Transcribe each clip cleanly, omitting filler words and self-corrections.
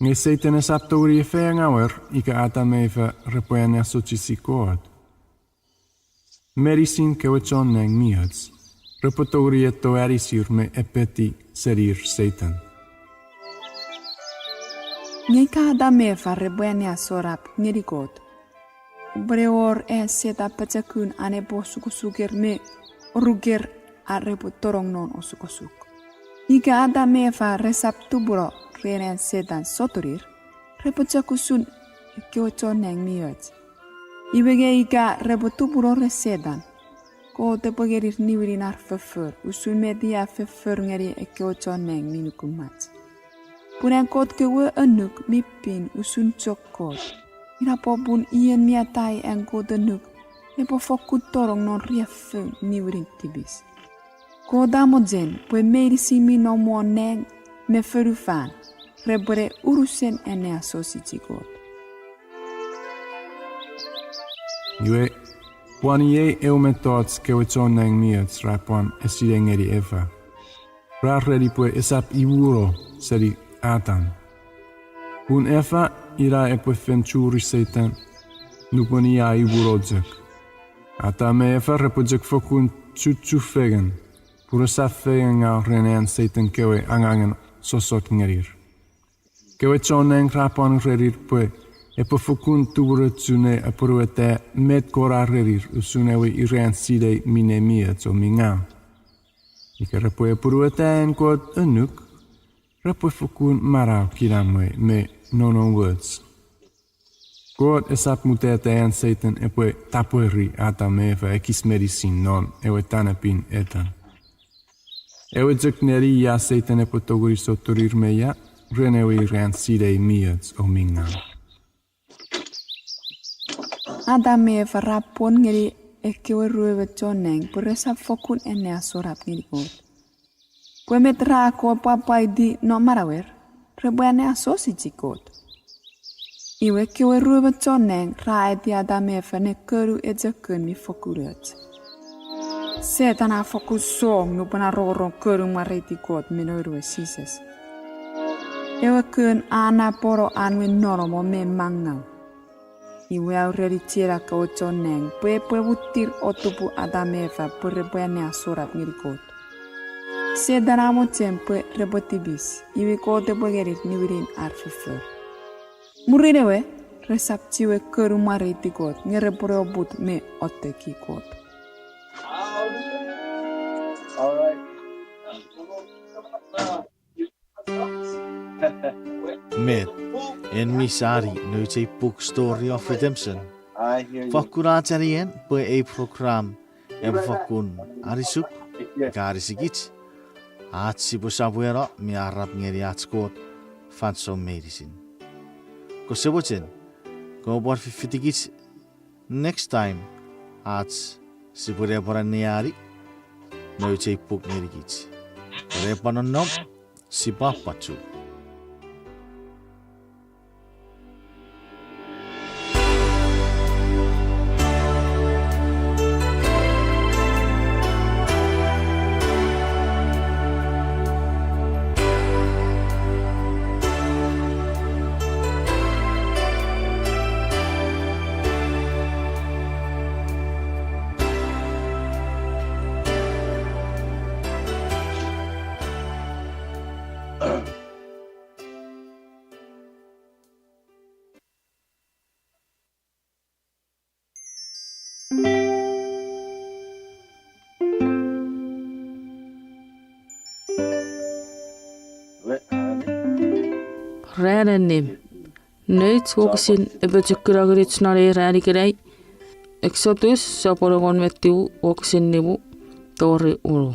Nge Satan is aptauri e whea ngawer I ka atame iwa repoene asochi si koad. Medicine ke wachon nang miats. Repotauri e to arisir me epeti serir Satan. Nge ka atame iwa repoene asorap ngerikot. Breor e seta pachakun ane po sukusuker me oruger a repotorong non o sukusuk. Ika atame iwa resap tuburo renen setan soturir. Repochakusun ke wachon nang miats. Ibege ika repotuburo resedan. Ko te pagerir niwirin ar fefer. Usun media fefer ngeri eke wachon nang minukumat. Punen kot ke we enuk mipin usun chok kot. Ira popun ien miatai en kot enuk. Epo fokut torong non riafeng niwirin tibis. Ko damojen pue medisimi no mo neng me ferufan. Rebere urusen ene asosici kot. Yue, puani e eume tots ke wachon nang miats rapuan esidengeri eva. Rarredi pue esap iwuro seri atan. Pun eva ira e pue fenchuri Satan nuponi a iwurojek. Ata me eva repojek fokun chuchu fegen. Pura sa fegen ngau renean Satan kewe angangen sosot ngerir. Kewe chon nang rapuan rerir pue e po fokun tubura tsune a puruete met kora rerir usunewe irean sidei mine miats o mingau. Ika rapo e puruete en kod enuk, rapo e fokun marau kiramwe me nono words. Kod esap mutete en Satan e pue tapueri ata meva e kis medicine non ewe tanapin etan. Ewe dzek neri ya Satan e po toguri soturir me ya, renewe irean sidei miats o mingau. Adame farapon ngeri ekewe ruwe choneng puresa fokun ene asorap ngeri kot. Kwe metra ko papai di no marawer, rebuene asosi jikot. Iwe kewe ruwe choneng rae di adame fane keru ejekun mi fokuret. Setana fokus song nupana roro keru mareti kot minoruwe sises. Ewe kun ana poro anwe noromo me mangau. Iwe aureri tira ka ochoneng, pue butir otupu adameva pue rebuene asorap ngirikot. Se daramo pue rebotibis, iwe kote bogerit niwirin arfifer. Murirewe, resaptiwe keru maritikot, ngerepure obut me otekikot. Med en misari nu til book Story of Redemption. Fakuratarien på e program e fakun arisuk garisigit. Atsi po sabuera mi arab ngeri atskot fanso medicine. Ko sebochen ko bor fitigit next time ats sibure boraniari nu til book ngerigit. Repanon si papachu. Rääränni. Nyt vuoksin epätsykkyragrit nari räärikerei. Exodus saporogon mettiu vuoksin nivu tori ulu.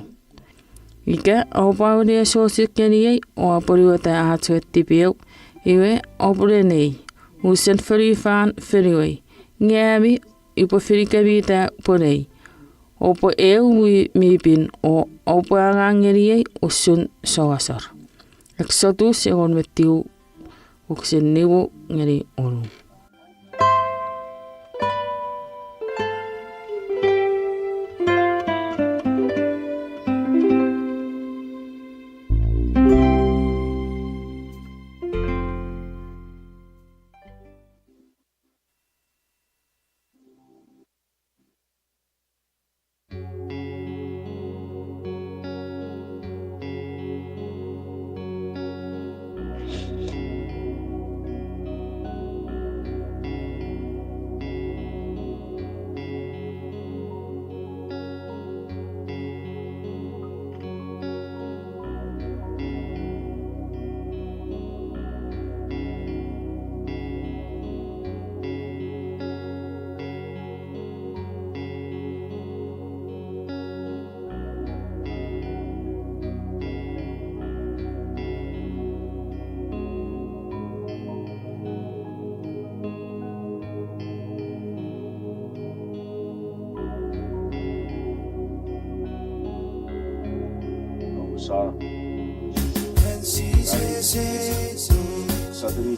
Ikä aupaudia suosikkeniei oaporiueta ahatsuetti piu. Iwe opurenei. Usen ferifaan feriwei. Ngäämi ipo ferikeviitä porei. Opo miipin o opo angangeriei usun soasar. Exodus egon mettiu vuoksin nivu ngeri ulu. Sotuni